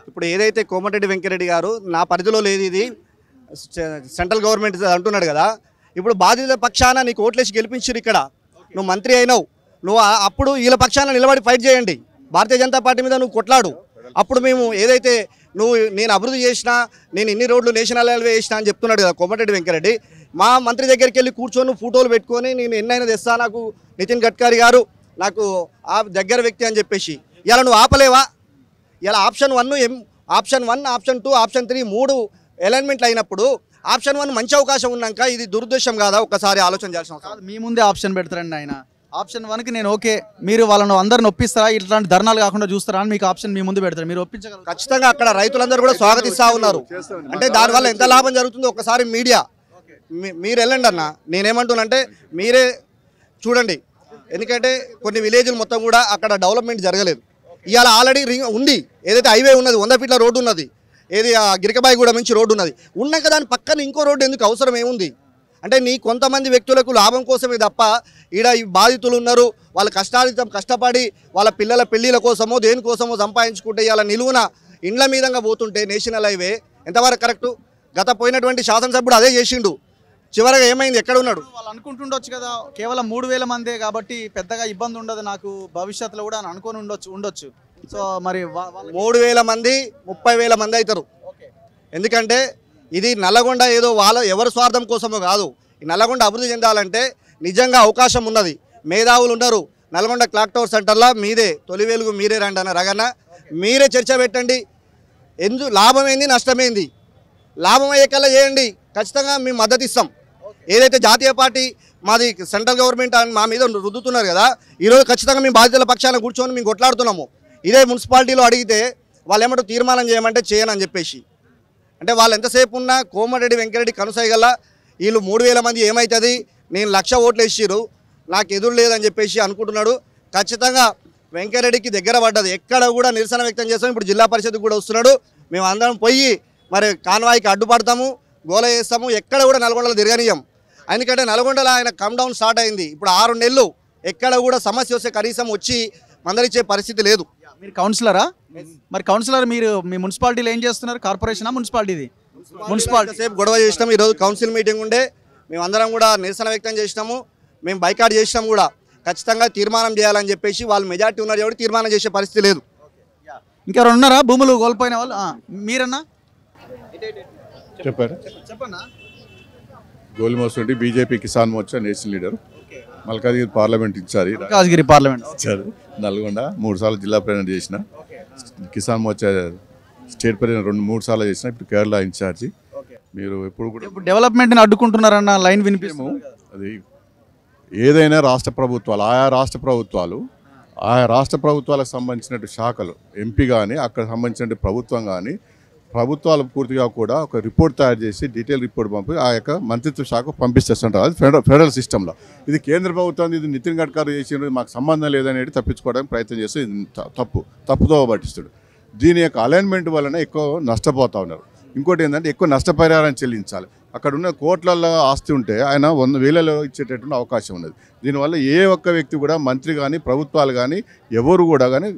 ఇప్పుడు ఏదైతే కోమటిరెడ్డి వెంకరెడ్డి గారు నా పరిధిలో లేదు, ఇది సెంట్రల్ గవర్నమెంట్ అంటున్నాడు కదా. ఇప్పుడు బాధితుల పక్షాన నీకు ఓట్లేసి గెలిపించారు, ఇక్కడ నువ్వు మంత్రి అయినావు, నువ్వు అప్పుడు వీళ్ళ పక్షాన నిలబడి ఫైట్ చేయండి, భారతీయ జనతా పార్టీ మీద నువ్వు కొట్లాడు. అప్పుడు మేము ఏదైతే నేను అభివృద్ధి చేసినా, నేను ఇన్ని రోడ్లు నేషనల్ హైవే చేసినా అని చెప్తున్నాడు కదా కోమటిరెడ్డి వెంకరెడ్డి. మా మంత్రి దగ్గరికి వెళ్ళి కూర్చొని ఫోటోలు పెట్టుకొని నేను ఎన్నైనా తెస్తా, నాకు నితిన్ గడ్కరీ గారు నాకు ఆ దగ్గర వ్యక్తి అని చెప్పేసి ఇలా నువ్వు ఆపలేవా? ఇలా ఆప్షన్ 1, ఆప్షన్ 1, ఆప్షన్ 2, ఆప్షన్ 3 3 అలైన్మెంట్లు అయినప్పుడు ఆప్షన్ 1 మంచి అవకాశం ఉన్నాక ఇది దురుద్దేశం కాదా? ఒక్కసారి ఆలోచన చేయాల్సిన అవసరం. మీ ముందే ఆప్షన్ పెడతారండి ఆయన. ఆప్షన్ 1కి నేను ఓకే, మీరు వాళ్ళను అందరిని ఒప్పిస్తారా, ఇట్లాంటి ధర్నాలు కాకుండా చూస్తారా అని మీకు ఆప్షన్ మీ ముందు పెడతారు, మీరు ఒప్పించగలరు? ఖచ్చితంగా అక్కడ రైతులందరూ కూడా స్వాగతిస్తూ ఉన్నారు. అంటే దానివల్ల ఎంత లాభం జరుగుతుందో ఒక్కసారి మీడియా మీరు వెళ్ళండి అన్న. నేనేమంటున్నానంటే మీరే చూడండి, ఎందుకంటే కొన్ని విలేజ్లు మొత్తం కూడా అక్కడ డెవలప్మెంట్ జరగలేదు. ఇవాళ ఆల్రెడీ ఉంది, ఏదైతే హైవే ఉన్నది 100 ఫీట్ల రోడ్డు ఉన్నది, ఏది గిరికబాయిగూడ నుంచి రోడ్డు ఉన్నది, ఉన్నాక దాని పక్కన ఇంకో రోడ్డు ఎందుకు అవసరం ఏముంది? అంటే నీ కొంతమంది వ్యక్తులకు లాభం కోసమే తప్ప ఈడ ఈ బాధితులు ఉన్నారు, వాళ్ళ కష్టపడి వాళ్ళ పిల్లల పెళ్లిల కోసమో దేనికోసమో సంపాదించుకుంటే ఇవాళ నిలువున ఇండ్ల మీదంగా పోతుంటే నేషనల్ హైవే ఎంతవరకు కరెక్టు? గత పోయినటువంటి శాసనసభ్యుడు అదే చేసిండు, చివరగా ఏమైంది? ఎక్కడ ఉన్నాడు? వాళ్ళు అనుకుంటుండొచ్చు కదా, కేవలం 3000 మందే కాబట్టి పెద్దగా ఇబ్బంది ఉండదు నాకు భవిష్యత్తులో కూడా అని అనుకొని ఉండొచ్చు. సో మరి 3000 మంది 30,000 మంది అవుతారు. ఎందుకంటే ఇది నల్లగొండ ఏదో ఎవరి స్వార్థం కోసమో కాదు. ఈ నల్లగొండ అభివృద్ధి చెందాలంటే నిజంగా అవకాశం ఉన్నది, మేధావులు ఉన్నారు. నల్గొండ క్లాక్ టవర్ సెంటర్లో మీదే తొలి వెలుగు మీరే రండి అన్న రగన్న, మీరే చర్చ పెట్టండి. లాభం ఏంది నష్టమేంది, లాభం అయ్యే కల్లా చేయండి, ఖచ్చితంగా మేము మద్దతు ఇస్తాం. ఏదైతే జాతీయ పార్టీ మాది సెంట్రల్ గవర్నమెంట్ మా మీద రుద్దుతున్నారు కదా, ఈరోజు ఖచ్చితంగా మేము బాధితుల పక్షాన కూర్చొని మేము కొట్లాడుతున్నాము. ఇదే మున్సిపాలిటీలో అడిగితే వాళ్ళు ఏమంటూ తీర్మానం చేయమంటే చేయనని చెప్పేసి, అంటే వాళ్ళు ఎంతసేపు ఉన్నా కోమటిరెడ్డి వెంకరెడ్డి కనుసైగల వీళ్ళు 3000 మంది ఏమవుతుంది, నేను 1,00,000 ఓట్లు వేసిరు నాకు ఎదురు లేదని చెప్పేసి అనుకుంటున్నాడు. ఖచ్చితంగా వెంకరెడ్డికి దగ్గర పడ్డది, ఎక్కడ కూడా నిరసన వ్యక్తం చేస్తాం. ఇప్పుడు జిల్లా పరిషత్కు కూడా వస్తున్నాడు, మేము అందరం పోయి మరి కాన్వాయ్కి అడ్డుపడతాము, గోల చేస్తాము, ఎక్కడ కూడా నల్గొండలో తిరగనీయం. ఎందుకంటే నల్గొండలో ఆయన కమ్ డౌన్ స్టార్ట్ అయింది, ఇప్పుడు 6 నెలలు ఎక్కడ కూడా సమస్య వస్తే కనీసం వచ్చి మందలిచ్చే పరిస్థితి లేదు. మీరు కౌన్సిలరా? మరి కౌన్సిలర్ మీరు మీ మున్సిపాలిటీలో ఏం చేస్తున్నారు? కార్పొరేషనా మున్సిపాలిటీది? మున్సిపాలిటీ సేపు గొడవ చేసినాము, ఈరోజు కౌన్సిల్ మీటింగ్ ఉండే మేము అందరం కూడా నిరసన వ్యక్తం చేసినాము, మేము బైకాట్ చేసినాం కూడా. ఖచ్చితంగా తీర్మానం చేయాలని చెప్పేసి వాళ్ళు మెజార్టీ ఉన్నారు కాబట్టి తీర్మానం చేసే పరిస్థితి లేదు. ఇంకెవరు ఉన్నారా భూములు కోల్పోయిన వాళ్ళు? మీరన్నా చెప్పన్నా. గోలిమోసరెడ్డి BJP Kisan Morcha national leader, Malkajgiri parliament ఇచ్చారు, మల్కాజ్గిరి పార్లమెంట్ ఇచ్చారు, నల్గొండ 3 సార్లు జిల్లా ప్రెసిడెంట్ చేసిన, కిసాన్ మోర్చా స్టేట్ ప్రెసిడెంట్ 2-3 సార్లు చేసిన, ఇప్పుడు కేరళ ఇన్ఛార్జి. మీరు ఎప్పుడు కూడా డెవలప్మెంట్ని అడ్డుకుంటున్నారన్న లైన్ వినిపిస్తాము. అది ఏదైనా రాష్ట్ర ప్రభుత్వాలు ఆయా రాష్ట్ర ప్రభుత్వాలకు సంబంధించినట్టు శాఖలు ఎంపీ కానీ అక్కడ సంబంధించిన ప్రభుత్వం కానీ ప్రభుత్వాలు పూర్తిగా కూడా ఒక రిపోర్ట్ తయారు చేసి డీటెయిల్ రిపోర్ట్ పంపి ఆ యొక్క మంత్రిత్వ శాఖకు పంపిస్తుంటారు. అది ఫెడరల్ సిస్టంలో. ఇది కేంద్ర ప్రభుత్వం, ఇది నితిన్ గడ్కరీ చేసిన మాకు సంబంధం లేదనేది తప్పించుకోవడానికి ప్రయత్నం చేస్తే ఇది తప్పుతో పట్టిస్తాడు. దీని యొక్క అలైన్మెంట్ వలన ఎక్కువ నష్టపోతూ ఉన్నారు. ఇంకోటి ఏంటంటే ఎక్కువ నష్టపరిహారం చెల్లించాలి. అక్కడ ఉన్న కోట్లలో ఆస్తి ఉంటే ఆయన 100,000లో ఇచ్చేటటువంటి అవకాశం ఉన్నది. దీనివల్ల ఏ ఒక్క వ్యక్తి కూడా మంత్రి కానీ ప్రభుత్వాలు కానీ ఎవరు కూడా కానీ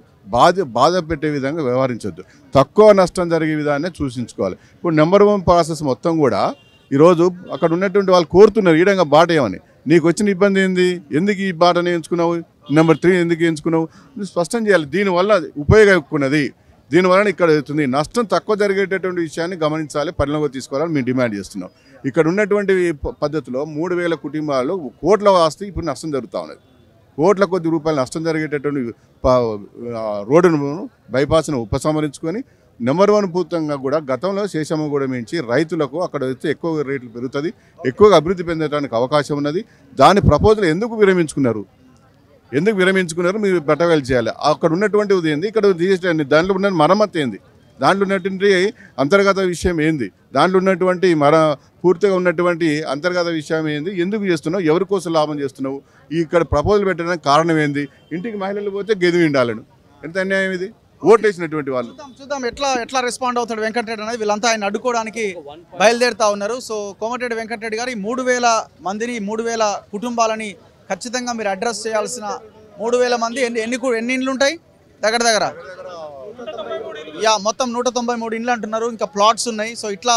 బాధ పెట్టే విధంగా వ్యవహరించొద్దు. తక్కువ నష్టం జరిగే విధాన్ని సూచించుకోవాలి. ఇప్పుడు నెంబర్ 1 ప్రాసెస్ మొత్తం కూడా ఈరోజు అక్కడ ఉన్నటువంటి వాళ్ళు కోరుతున్నారు ఈ విధంగా బాట ఏమని. నీకు వచ్చిన ఇబ్బంది ఏంది, ఎందుకు ఈ బాటని ఎంచుకున్నావు, నెంబర్ 3 ఎందుకు ఎంచుకున్నావు, స్పష్టం చేయాలి. దీనివల్ల ఉపయోగం ఎక్కున్నది, దీనివలన ఇక్కడ అవుతుంది, నష్టం తక్కువ జరిగేటటువంటి విషయాన్ని గమనించాలి, పరిణామం తీసుకోవాలని మేము డిమాండ్ చేస్తున్నాం. ఇక్కడ ఉన్నటువంటి పద్ధతిలో 3,000 కుటుంబాలు కోట్ల ఆస్తి ఇప్పుడు నష్టం జరుగుతూ ఉన్నది. కోట్ల కొద్ది రూపాయలు నష్టం జరిగేటటువంటి రోడ్డును బైపాస్ను ఉపసంహరించుకొని నెంబర్ 1 పూర్తంగా కూడా గతంలో శేషమ్మగూడ మించి రైతులకు అక్కడ వచ్చి ఎక్కువ రేట్లు పెరుగుతుంది, ఎక్కువగా అభివృద్ధి పొందడానికి అవకాశం ఉన్నది. దాని ప్రపోజల్ ఎందుకు విరమించుకున్నారు మీరు బట్టవేలు చేయాలి. అక్కడ ఉన్నటువంటిది ఏంది, ఇక్కడ దాంట్లో ఉన్న మరమ్మతు ఏంది, దాంట్లో ఉన్నటువంటి అంతర్గత విషయం ఏంది, దాంట్లో ఉన్నటువంటి పూర్తిగా ఉన్నటువంటి అంతర్గత విషయం ఏంది, ఎందుకు చేస్తున్నావు, ఎవరి కోసం లాభం చేస్తున్నావు, ఇక్కడ ప్రపోజల్ పెట్టడానికి కారణం ఏంది. ఇంటికి మహిళలు పోతే గెదివి ఉండాలను, ఎంత అన్యాయం ఇది. ఓట్లు వేసినటువంటి వాళ్ళు చూద్దాం ఎట్లా రెస్పాండ్ అవుతాడు వెంకటరెడ్డి అనేది. వీళ్ళంతా ఆయన అడ్డుకోవడానికి బయలుదేరుతా ఉన్నారు. సో కోమటిరెడ్డి వెంకటరెడ్డి గారు 3,000 మందిని 3,000 కుటుంబాలని ఖచ్చితంగా మీరు అడ్రస్ చేయాల్సిన 3,000 మంది ఎన్ని ఇండ్లు ఉంటాయి? దగ్గర యా మొత్తం 193 ఇండ్లు అంటున్నారు, ఇంకా ప్లాట్స్ ఉన్నాయి. సో ఇట్లా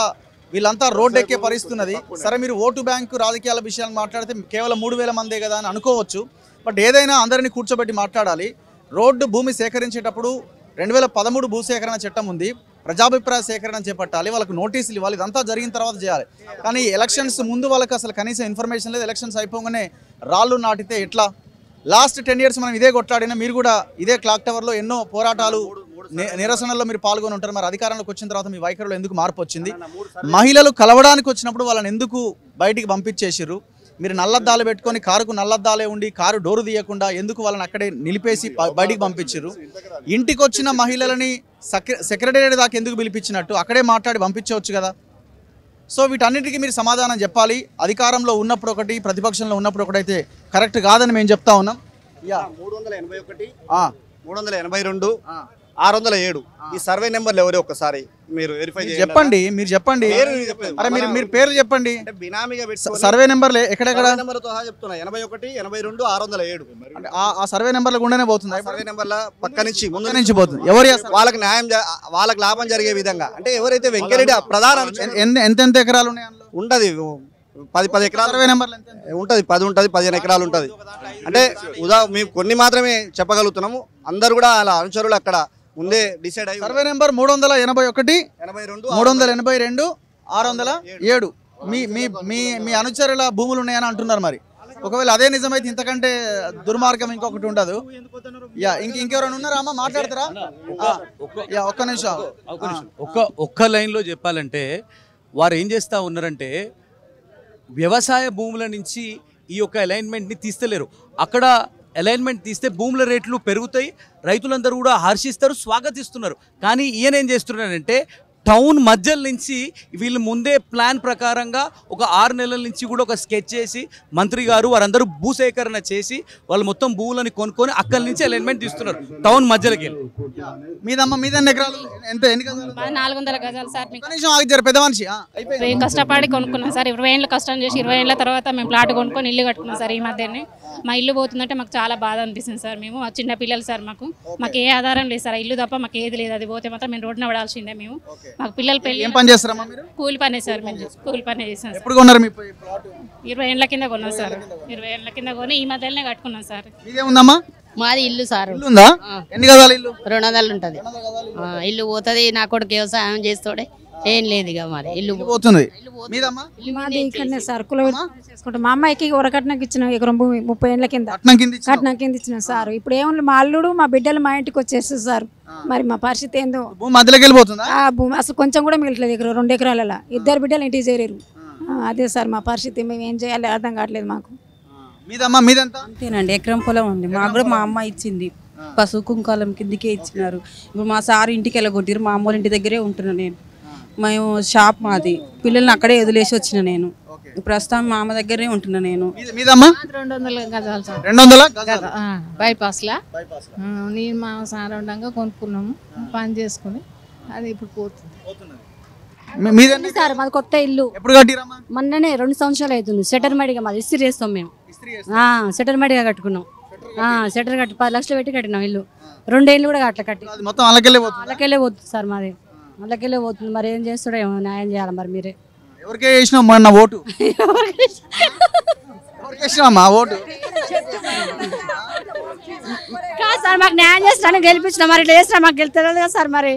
వీళ్ళంతా రోడ్డు ఎక్కే పరిస్థితి ఉన్నది. సరే మీరు ఓటు బ్యాంకు రాజకీయాల విషయాలు మాట్లాడితే కేవలం 3000 మందే కదా అని అనుకోవచ్చు. బట్ ఏదైనా అందరినీ కూర్చోబెట్టి మాట్లాడాలి. రోడ్డు భూమి సేకరించేటప్పుడు 2013 భూసేకరణ చట్టం ఉంది, ప్రజాభిప్రాయ సేకరణ చేపట్టాలి, వాళ్ళకు నోటీసులు ఇవ్వాలి, ఇదంతా జరిగిన తర్వాత చేయాలి. కానీ ఎలక్షన్స్ ముందు వాళ్ళకి అసలు కనీసం ఇన్ఫర్మేషన్ లేదు. ఎలక్షన్స్ అయిపోగానే రాళ్ళు నాటితే ఎట్లా? లాస్ట్ 10 years మనం ఇదే కొట్లాడినా, మీరు కూడా ఇదే క్లాక్ టవర్లో ఎన్నో పోరాటాలు నిరసనల్లో మీరు పాల్గొని ఉంటారు. మరి అధికారంలోకి వచ్చిన తర్వాత మీ వైఖరిలో ఎందుకు మార్పు వచ్చింది? మహిళలు కలవడానికి వచ్చినప్పుడు వాళ్ళని ఎందుకు బయటికి పంపించేసారు? మీరు నల్లద్దాలు పెట్టుకొని కారుకు నల్లద్దాలే ఉండి కారు డోరు తీయకుండా ఎందుకు వాళ్ళని అక్కడే నిలిపేసి బయటికి పంపించారు? ఇంటికి వచ్చిన మహిళలని సెక్రటేరియట్ దాకా ఎందుకు పిలిపించినట్టు? అక్కడే మాట్లాడి పంపించవచ్చు కదా. సో వీటన్నిటికీ మీరు సమాధానం చెప్పాలి. అధికారంలో ఉన్నప్పుడు ఒకటి, ప్రతిపక్షంలో ఉన్నప్పుడు ఒకటైతే కరెక్ట్ కాదని మేము చెప్తా ఉన్నాం. 381, 382, 607 ఈ సర్వే నెంబర్లు ఎవరు ఒక్కసారి మీరు వెరిఫై చేయండి. చెప్పండి, మీరు చెప్పండి. అరే మీరు పేర్లు చెప్పండి. బినామీగా సర్వే నెంబర్లు ఎక్కడెక్కడ నెంబర్తో సహా చెప్తున్నా. 81, 82, 607 ఆ సర్వే నెంబర్ల గుండెనే పోతుంది. సర్వే నెంబర్ల పక్క నుంచి ముందు నుంచి పోతుంది. ఎవరు వాళ్ళకి న్యాయం వాళ్ళకి లాభం జరిగే విధంగా, అంటే ఎవరైతే వెంకరెడ్డి ప్రధాన ఎంత ఎకరాలు ఉన్నాయి ఉంటది, 10 ఎకరాలు సర్వే నెంబర్లు ఉంటుంది, 10 ఉంటుంది, 15 ఎకరాలు ఉంటుంది. అంటే మేము కొన్ని మాత్రమే చెప్పగలుగుతున్నాము. అందరు కూడా అలా అనుచరులు అక్కడ ముందే డిసైడ్ అయ్యి. సర్వే నెంబర్ 381, 382, 607 మీ అనుచరుల భూములు ఉన్నాయని అంటున్నారు. మరి ఒకవేళ అదే నిజమైతే ఇంతకంటే దుర్మార్గం ఇంకొకటి ఉండదు. ఇంకెవరైనా ఉన్నారా అమ్మ? మాట్లాడతారా? ఒక్క నిమిషం. ఒక్క లైన్లో చెప్పాలంటే వారు ఏం చేస్తూ ఉన్నారంటే వ్యవసాయ భూముల నుంచి ఈ యొక్క అలైన్మెంట్ని తీస్తలేరు. అక్కడ అలైన్మెంట్ తీస్తే భూముల రేట్లు పెరుగుతాయి, రైతులందరూ కూడా హర్షిస్తారు, స్వాగతిస్తున్నారు. కానీ ఈయన ఏం చేస్తున్నారంటే టౌన్ మధ్యల నుంచి వీళ్ళు ముందే ప్లాన్ ప్రకారంగా ఒక 6 నెలల నుంచి కూడా ఒక స్కెచ్ చేసి మంత్రి గారు వారందరూ భూసేకరణ చేసి వాళ్ళు మొత్తం భూములని కొనుక్కొని అక్కడి నుంచి అలైన్మెంట్ తీస్తున్నారు టౌన్ మధ్యలోకి వెళ్ళి. మీద ఎకరాలు ఎన్ని గజాలు? 400 గజాలు సార్. పెద్ద మనిషి కష్టపడి కొనుక్కున్నాం సార్. 20 ఏళ్ళు కష్టం చేసి 20 ఏళ్ళ తర్వాత మేము ప్లాట్ కొనుక్కొని ఇల్లు కట్టుకున్నాం సార్. ఈ మధ్యనే మా ఇల్లు పోతుందంటే మాకు చాలా బాధ అనిపిస్తుంది సార్. మేము చిన్న పిల్లలు సార్, మాకు ఏ ఆధారం లేదు సార్. ఇల్లు తప్ప మాకు ఏది లేదు. అది పోతే మాత్రం మేము రోడ్డున పడాల్సిందే. మేము మాకు పిల్లలు పెళ్లి కూలి పనే సార్. మేము కూలి పనే చేసాం. 20 ఏళ్ళ కింద కొన్నాం సార్. 20 ఏళ్ళ కింద కొని ఈ మధ్యలోనే కట్టుకున్నాం సార్. మాది ఇల్లు సార్. ఎన్ని గజాలు ఇల్లు? 200 ఉంటది. ఇల్లు పోతుంది. నా కొడుకు వ్యవసాయం చేస్తాడే, ఏం లేదు. ఇక మరి ఇల్లు పోతుంది. మాది ఇక్కడనే సార్. కుల చేసుకుంటాం. మా అమ్మాయికి వరకట్నకి ఇచ్చిన ఎకరం భూమి 30 ఏళ్ళ కింద కట్నం కింద ఇచ్చిన సార్. ఇప్పుడు ఏమన్నా మా అల్లుడు మా బిడ్డలు మా ఇంటికి వచ్చేస్తారు సార్. మరి మా పరిస్థితి ఏందో. భూమి అసలు కొంచెం కూడా మిగలట్లేదు. 2 ఎకరాలలో 2 బిడ్డలు ఇంటికి చేరారు. అదే సార్ మా పరిస్థితి. మేము ఏం చేయాలి అర్థం కావట్లేదు మాకు. అంతేనండి, ఎకరం పొలం ఉంది మాకు కూడా. మా అమ్మ ఇచ్చింది, పసుపు కుంకాలం కిందికే ఇచ్చినారు. ఇప్పుడు మా సార్ ఇంటికి వెళ్ళగొట్టారు. మా అమ్మోళ్ళ ఇంటి దగ్గరే ఉంటున్నా నేను. మేము షాప్ మాది, పిల్లల్ని అక్కడే వదిలేసి వచ్చిన నేను. ప్రస్తుతం మా అమ్మ దగ్గరే ఉంటున్నా నేను. 200 గజాలు సార్. 200 బైపాస్ లా నేను మా సార్ ఉండగా కొనుక్కున్నాము. పని చేసుకుని అది ఇప్పుడు పోతుంది. సార్ మాది కొత్త ఇల్లు. ఎప్పుడు కట్టిరమ్మా? మొన్ననే 2 సంవత్సరాలు అవుతుంది. సెటర్ మడిగా మాది ఇస్త్రీ చేస్తాం మేము. సెటర్ మడిగా కట్టుకున్నాం. సెటర్ కట్టి 10 లక్షలు పెట్టి కట్టినాం ఇల్లు. 2 ఏళ్ళు కూడా అట్లా కట్టి అలాకెళ్ళే పోతుంది సార్. మాది అలాకెళ్ళే పోతుంది. మరి ఏం చేస్తాడో ఏమో, న్యాయం చేయాలి మరి మీరే. ఎవరికే చేసినావు మొన్న ఓటు? ఓటు కాదు సార్, మాకు న్యాయం చేస్తాను గెలిపించిన. మరి ఇట్లా చేసినా మాకు గెలుతుంది కదా సార్. మరి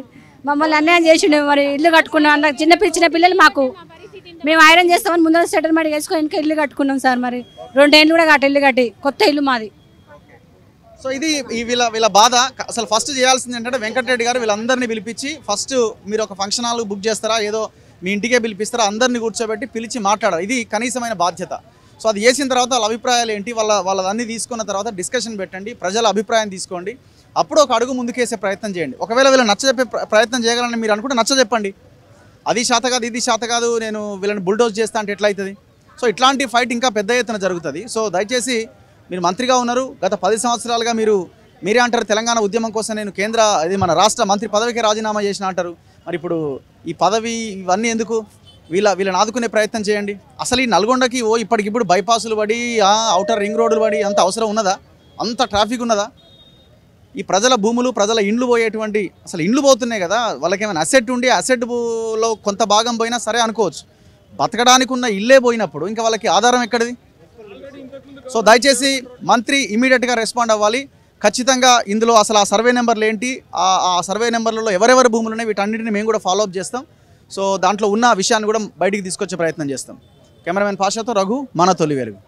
మమ్మల్ని అన్యాయం చేసిండే. మరి ఇల్లు కట్టుకున్నాం. అన్న చిన్న పిల్లలు మాకు. మేము ఐరన్ చేస్తామని ముందు సెటర్ మడి వేసుకొని ఇంకా ఇల్లు కట్టుకున్నాం సార్. మరి 2 ఏళ్ళు కూడా ఇల్లు కట్టి కొత్త ఇల్లు మాది. సో ఇది వీళ్ళ బాధ. అసలు ఫస్ట్ చేయాల్సింది ఏంటంటే వెంకటరెడ్డి గారు వీళ్ళందరినీ పిలిపించి ఫస్ట్ మీరు ఒక ఫంక్షన్ హాల్ బుక్ చేస్తారా, ఏదో మీ ఇంటికే పిలిపిస్తారా, అందరినీ కూర్చోబెట్టి పిలిచి మాట్లాడాలి. ఇది కనీసమైన బాధ్యత. సో అది చేసిన తర్వాత వాళ్ళ అభిప్రాయాలు ఏంటి, వాళ్ళదన్నీ తీసుకున్న తర్వాత డిస్కషన్ పెట్టండి, ప్రజల అభిప్రాయం తీసుకోండి. అప్పుడు ఒక అడుగు ముందుకేసే ప్రయత్నం చేయండి. ఒకవేళ వీళ్ళని నచ్చజెప్పే ప్రయత్నం చేయగలని మీరు అనుకుంటే నచ్చజెప్పండి. అది శాత కాదు, ఇది శాత కాదు, నేను వీళ్ళని బుల్డోజ్ చేస్తా అంటే ఎట్లా అవుతుంది? సో ఇట్లాంటి ఫైట్ ఇంకా పెద్ద ఎత్తున జరుగుతుంది. సో దయచేసి మీరు మంత్రిగా ఉన్నారు, గత 10 సంవత్సరాలుగా మీరే అంటారు తెలంగాణ ఉద్యమం కోసం నేను మన రాష్ట్ర మంత్రి పదవికి రాజీనామా చేసిన అంటారు. మరి ఇప్పుడు ఈ పదవి ఇవన్నీ ఎందుకు? వీళ్ళని ఆదుకునే ప్రయత్నం చేయండి. అసలు ఈ నల్గొండకి ఇప్పటికిప్పుడు బైపాసులు పడి ఔటర్ రింగ్ రోడ్లు పడి అంత అవసరం ఉన్నదా? అంత ట్రాఫిక్ ఉన్నదా? ఈ ప్రజల భూములు ప్రజల ఇండ్లు పోయేటువంటి అసలు ఇండ్లు పోతున్నాయి కదా, వాళ్ళకి ఏమైనా అసెట్ ఉండి అసెట్లో కొంత భాగం పోయినా సరే అనుకోవచ్చు. బతకడానికి ఉన్న ఇల్లే పోయినప్పుడు ఇంకా వాళ్ళకి ఆధారం ఎక్కడిది? సో దయచేసి మంత్రి ఇమీడియట్గా రెస్పాండ్ అవ్వాలి. ఖచ్చితంగా ఇందులో అసలు ఆ సర్వే నెంబర్లు ఏంటి, ఆ సర్వే నెంబర్లలో ఎవరెవరి భూములు ఉన్నాయి వీటన్నిటిని మేము కూడా ఫాలో అప్ చేస్తాం. సో దాంట్లో ఉన్న విషయాన్ని కూడా బయటికి తీసుకొచ్చే ప్రయత్నం చేస్తాం. కెమెరామెన్ పాషాతో రఘు, మన తొలి వెలుగు.